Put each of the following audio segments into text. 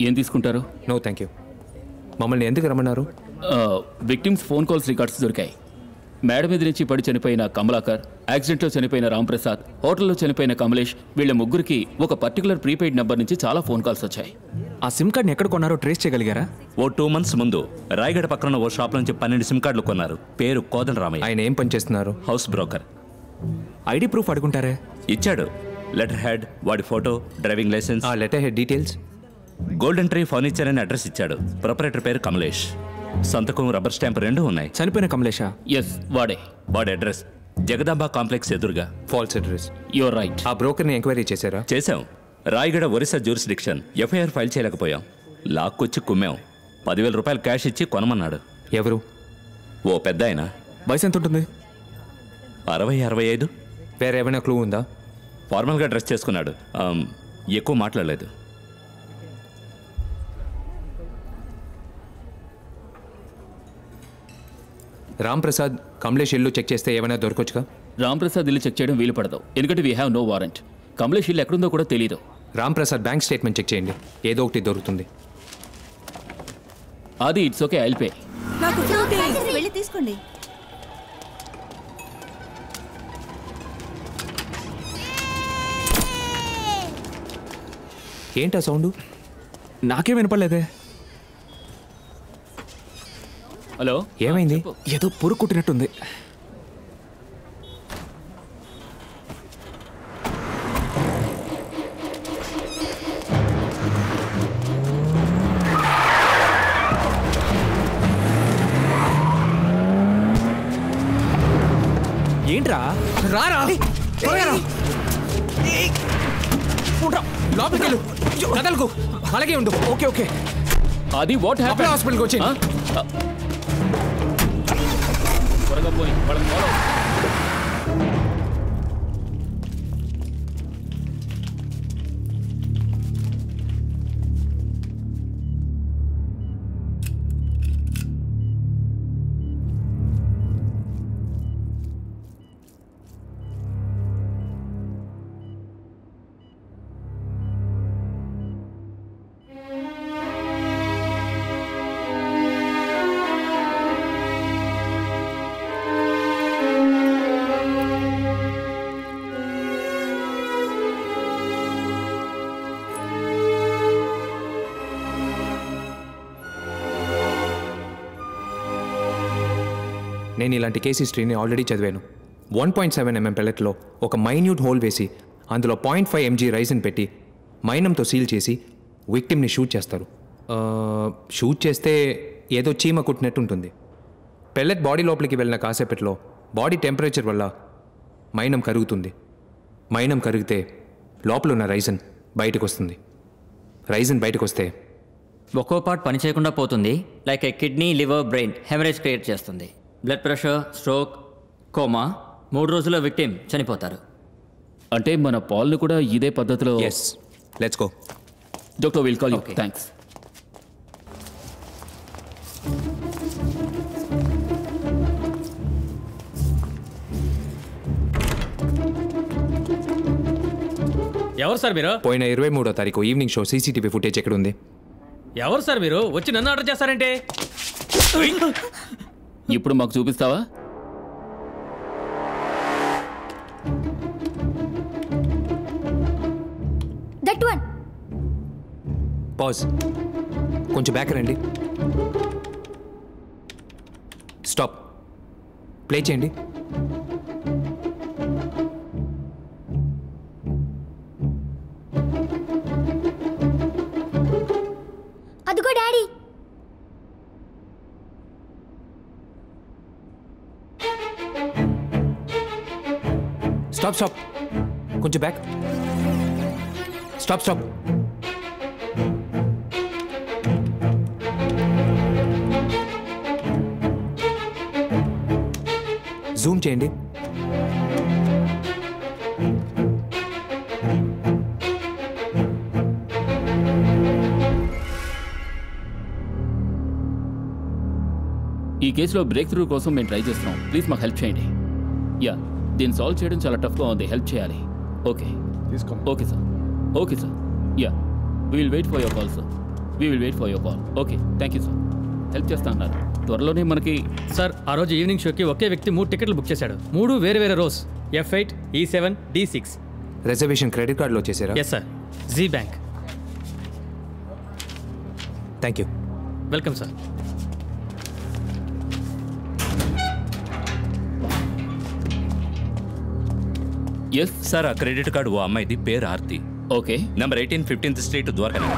ఏం తీసుకుంటారు? No thank you. మమ్మల్ని ఎందుకు రమ్మన్నారు? విక్టిమ్స్ ఫోన్ కాల్స్ రికార్డ్స్ దొరికాయి. మేడ మీద నుంచి పడి చనిపోయిన కమలాకర్, యాక్సిడెంట్లో చనిపోయిన రాంప్రసాద్, హోటల్లో చనిపోయిన కమలేష్, వీళ్ళ ముగ్గురికి ఒక పర్టికులర్ ప్రీపెయిడ్ నెంబర్ నుంచి చాలా ఫోన్ కాల్స్ వచ్చాయి. ఆ సిమ్ కార్డ్ని ఎక్కడ కొన్నారో ట్రేస్ చేయగలిగారా? ఓ 2 months ముందు రాయగడ పక్కన ఓ షాప్ నుంచి 12 సిమ్ కార్డులు కొన్నారు. పేరు కోదండ రామయ్య. ఆయన ఏం పని చేస్తున్నారు? House broker. ఐడి ప్రూఫ్ అడుగుంటారే? ఇచ్చాడు. లెటర్ హెడ్, వాడి ఫోటో, డ్రైవింగ్ లైసెన్స్. ఆ letter head details? Golden tree furniture అని అడ్రస్ ఇచ్చాడు. ప్రొపరేటర్ పేరు కమలేష్. సంతకం, రబ్బర్ స్టాంప్ 2 ఉన్నాయి. చనిపోయిన కమలేషా? ఎస్, వాడే. వాడి అడ్రస్ జగదాంబ కాంప్లెక్స్ ఎదురుగా. False address. You're right. ఆ బ్రోకర్ని ఎంక్వైరీ చేశారా? చేశాం. Rayagada Orissa jurisdiction. FIR file చేయలేకపోయాం. లాక్కొచ్చి కుమ్మాం. 10,000 రూపాయలు క్యాష్ ఇచ్చి కొనమన్నాడు. ఎవరు? ఓ పెద్ద ఆయన. వయసు ఎంత ఉంటుంది? 60-65. వేరే ఏమైనా క్లూ ఉందా? ఫార్మల్గా డ్రెస్ చేసుకున్నాడు. ఎక్కువ మాట్లాడలేదు. రాంప్రసాద్, కమలేష్ ఇల్లు చెక్ చేస్తే ఏమైనా దొరకొచ్చుగా? రాంప్రసాద్ ఇల్లు చెక్ చేయడం వీలు పడదు, ఎందుకంటే we have no warrant. Kamlesh ఇల్లు ఎక్కడుందో కూడా తెలీదు. రాంప్రసాద్ బ్యాంక్ స్టేట్మెంట్ చెక్ చేయండి, ఏదో ఒకటి దొరుకుతుంది. అది ఇట్స్ ఓకే, ఐల్ పే. వెళ్ళి తీసుకోండి. ఏంటా సౌండ్? నాకేం వినపడలేదే. హలో, ఏమైంది? ఏదో పురుగు కుట్టినట్టుంది. ఏంట్రా? రారా, త్వరగా రా. లోపలికి వెళ్ళు, కదలకు, అలాగే ఉండు. Okay okay. అది వాట్ హ్యాపెండ్? హాస్పిటల్కి వచ్చి త్వరగా పోయి వాళ్ళని ఫాలో. నేను ఇలాంటి కేస్ హిస్టరీని ఆల్రెడీ చదివాను. 1.7 mm పెల్లెట్లో ఒక మైన్యూట్ హోల్ వేసి అందులో 0.5 mg రైస్ని పెట్టి మైనంతో సీల్ చేసి విక్టిమ్ని షూట్ చేస్తారు. షూట్ చేస్తే ఏదో చీమ కుట్టినట్టు ఉంటుంది. పెల్లెట్ బాడీ లోపలికి వెళ్ళిన కాసేపట్లో బాడీ టెంపరేచర్ వల్ల మైనం కరుగుతుంది. మైనం కరిగితే లోపల ఉన్న రైజన్ బయటకు వస్తుంది. రైజన్ బయటకు వస్తే ఒక్కో పార్ట్ పనిచేయకుండా పోతుంది. Like a kidney, liver, brain haemorrhage create చేస్తుంది. Blood pressure, stroke, coma. 3 రోజుల్లో విక్టిమ్ చనిపోతారు. అంటే మన పాల్ని కూడా ఇదే పద్ధతిలో. Yes, let's go. Doctor will call you. Thanks. ఎవరు సార్ మీరు? పోయిన 23వ తారీఖు ఈవినింగ్ షో సీసీటీవీ ఫుటేజ్ ఎక్కడ ఉంది? ఎవరు సార్ మీరు? వచ్చి నన్ను ఆర్డర్ చేస్తారంటే? ఇప్పుడు మాకు చూపిస్తావా? That one. పాజ్, కొంచెం బ్యాక్ రండి. స్టాప్. ప్లే చేయండి. అదిగో డాడీ. స్టాప్ స్టాప్, కొంచెం బ్యాక్. Stop stop. జూమ్ చేయండి. ఈ కేసులో బ్రేక్ త్రూ కోసం మేము ట్రై చేస్తున్నాం. ప్లీజ్ మాకు హెల్ప్ చేయండి. యా, దీన్ని సాల్వ్ చేయడం చాలా టఫ్గా ఉంది. హెల్ప్ చేయాలి. Okay, okay sir. Okay sir. Yeah, we will wait for your call sir. We will wait for your call. Okay, thank you sir. Help చేస్తా అన్నారు. త్వరలోనే మనకి సార్ ఆ రోజు ఈవినింగ్ షోకి ఒకే వ్యక్తి 3 టికెట్లు బుక్ చేశాడు. 3 వేరే వేరే rose, F8, E7, D6. Reservation credit కార్డులో వచ్చేసారా? Yes sir, G bank. Thank you. Welcome sir. Yes sir ఆ క్రెడిట్ కార్డు ఓ అమ్మాయిది, పేరు Aarti, okay. Number 18 15th street Dwarka.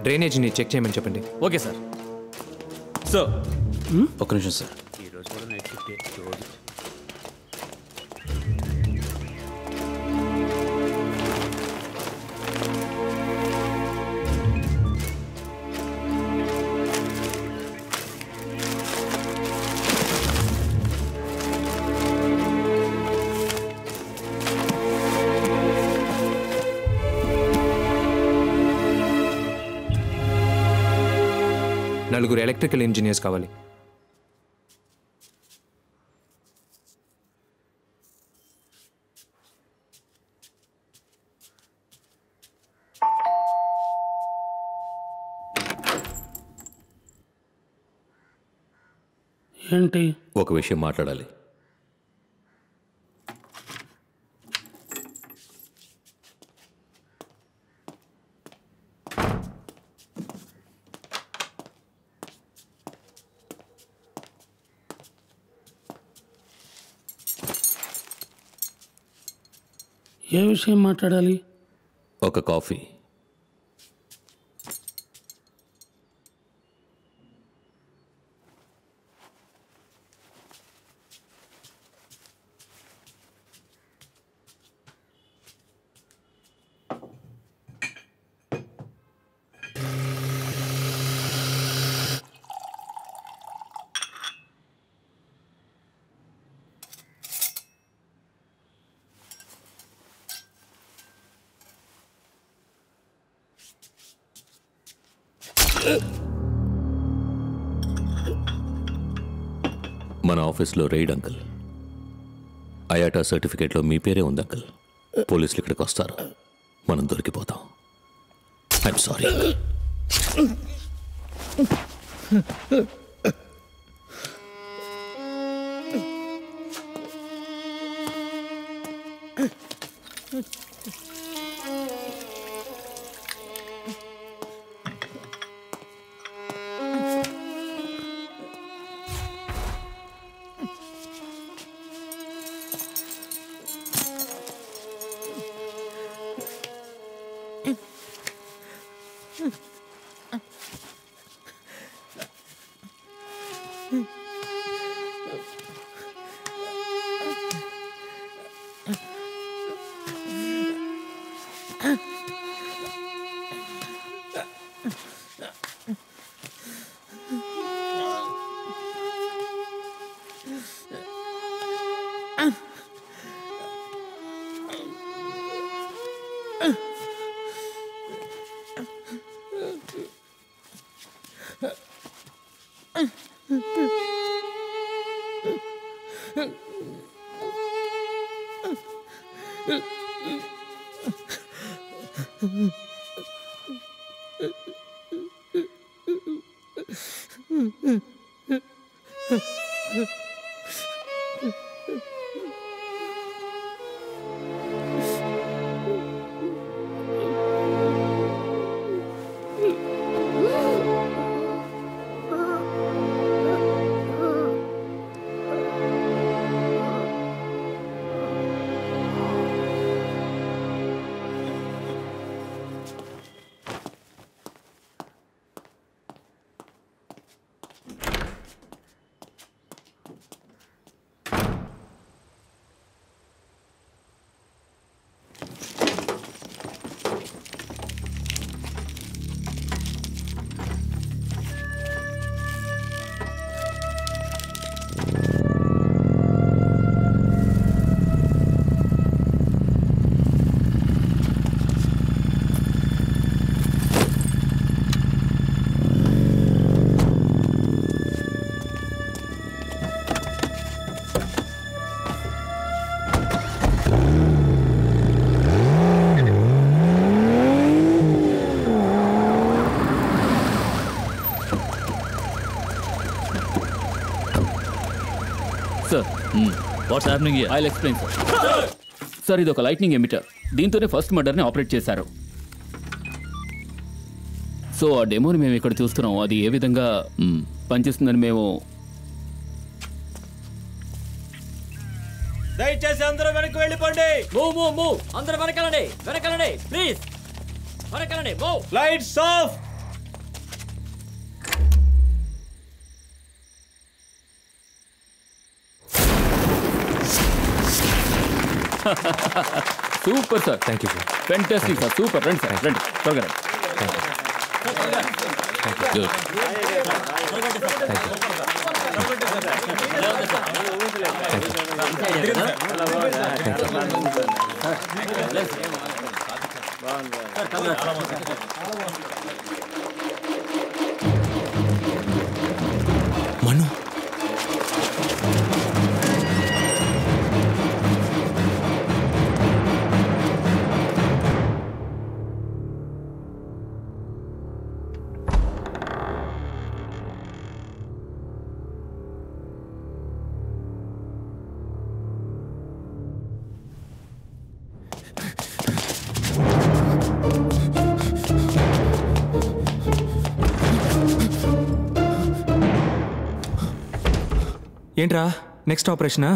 డ్రైనేజ్ని చెక్ చేయమని చెప్పండి. Okay sir. సార్ ఒక్క నిమిషం సార్. నలుగురు ఎలక్ట్రికల్ ఇంజనీర్స్ కావాలి. ఏంటి? ఒక విషయం మాట్లాడాలి. ఏ విషయం మాట్లాడాలి? ఒక కాఫీ. మన ఆఫీస్లో రైడ్ అంకుల్. అయాటా సర్టిఫికేట్లో మీ పేరే ఉంది అంకుల్. పోలీసులు ఇక్కడికి వస్తారు, మనం దొరికిపోతాం. I'm sorry uncle. What's happening here? I'll explain sir. Sir ఇది ఒక లైట్నింగ్ ఎమిటర్. దీంతోనే ఫస్ట్ మర్డర్ని ఆపరేట్ చేశారు. సో ఆ డెమోని మేము ఇక్కడ చూస్తున్నాం. అది ఏ విధంగా పనిచేస్తుందని మేము దయచేసి అందరూ వెనక్కి వెళ్ళిపోండి. మూవ్ అందరూ వెనకాలండి ప్లీజ్ వెనకాలండి. Move. Lights off. Super sir. Thank you sir. Fantastic sir. Super. రండి సార్, రండి త్వరగా రండి. మను ఏంట్రా నెక్స్ట్ ఆపరేషనా?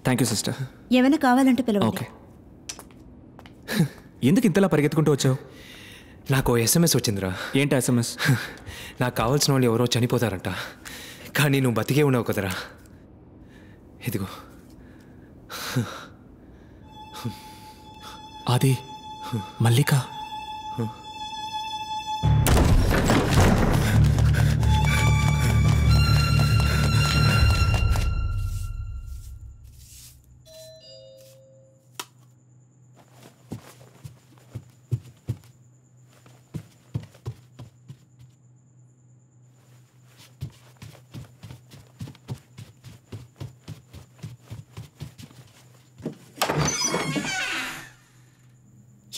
Thank you sister. ఏమైనా కావాలంటే పిలవండి. ఓకే. ఎందుకు ఇంతలా పరిగెత్తుకుంటూ వచ్చావు? నాకు SMS వచ్చిందిరా. ఏంటి SMS? నాకు కావాల్సిన వాళ్ళు ఎవరో చనిపోతారంట, కానీ నువ్వు బతికే ఉన్నావు కదరా. ఇదిగో. అది మల్లిక.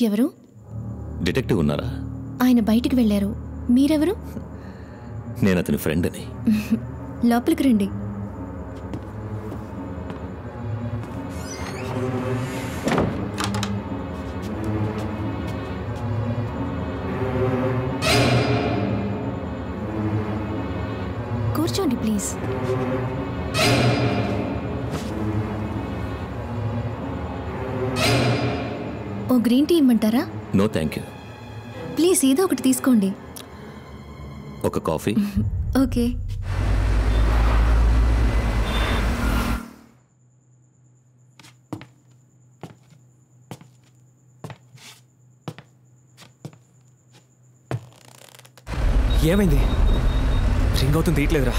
ఎవరు? డిటెక్టివ్ ఉన్నారా? ఆయన బయటికి వెళ్ళారు. మీరెవరు? నేను అతని ఫ్రెండ్ అని. లోపలికి రండి. కూర్చోండి ప్లీజ్. ఓ గ్రీన్ టీ ఇమ్మంటారా? No thank you. ప్లీజ్ ఏదో ఒకటి తీసుకోండి. ఒక కాఫీ. ఓకే. ఏమైంది? రింగ్ అవుతుంది, తీయట్లేదురా.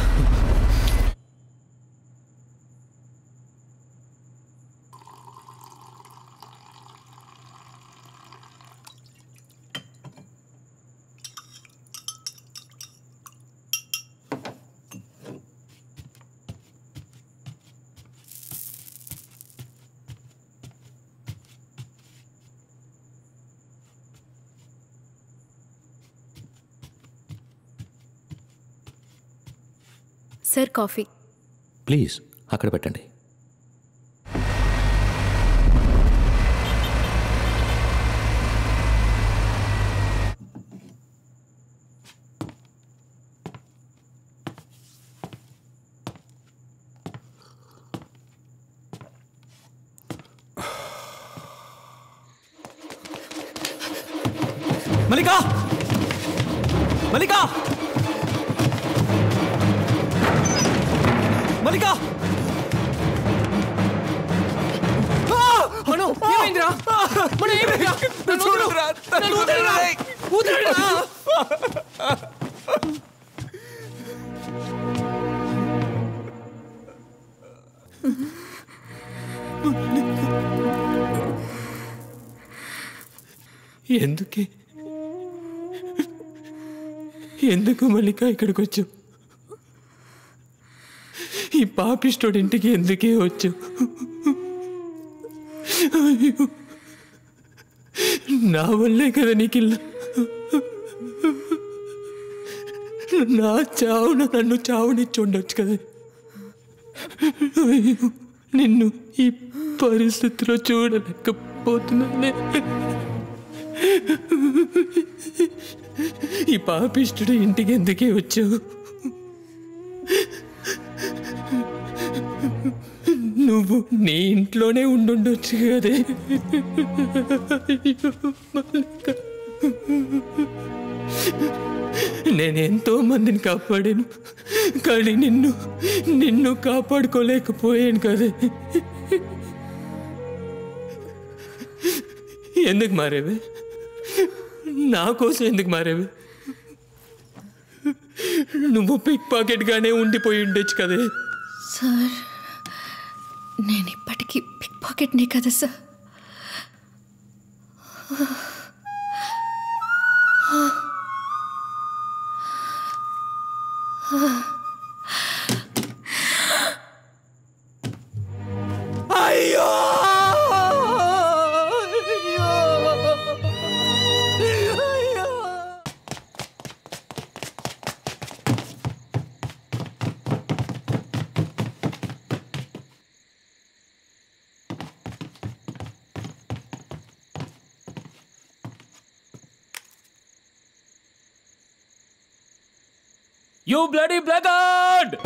Sir coffee. ప్లీజ్ అక్కడ పెట్టండి. మల్లిక! మల్లిక! మల్లిక! మను ఏమైందిరా? మను ఏమైందిరా? చూడురా, వదలరా, వదలరా. ఎందుకు మల్లిక ఇక్కడికి వచ్చు? ఈ పాపిస్టోడి ఇంటికి ఎందుకే వచ్చు? నా వల్లే కదా నీకు ఇలా నా చావున నన్ను చావునిచ్చి ఉండొచ్చు కదా. అయ్యో, నిన్ను ఈ పరిస్థితిలో చూడలేకపోతున్నానే. ఈ పాపిష్టుడు ఇంటికి ఎందుకే వచ్చావు? నువ్వు నీ ఇంట్లోనే ఉండుండొచ్చు కదే. నేనెంతో మందిని కాపాడాను, కానీ నిన్ను కాపాడుకోలేకపోయాను కదే. ఎందుకు మారేవే? నా కోసం ఎందుకు మారేవే? నువ్వు పిక్ పాకెట్గానే ఉండిపోయి ఉండొచ్చు కదే. సార్, నేను ఇప్పటికీ పిక్ పాకెట్నే కదా సార్. అయ్యో You bloody blackguard!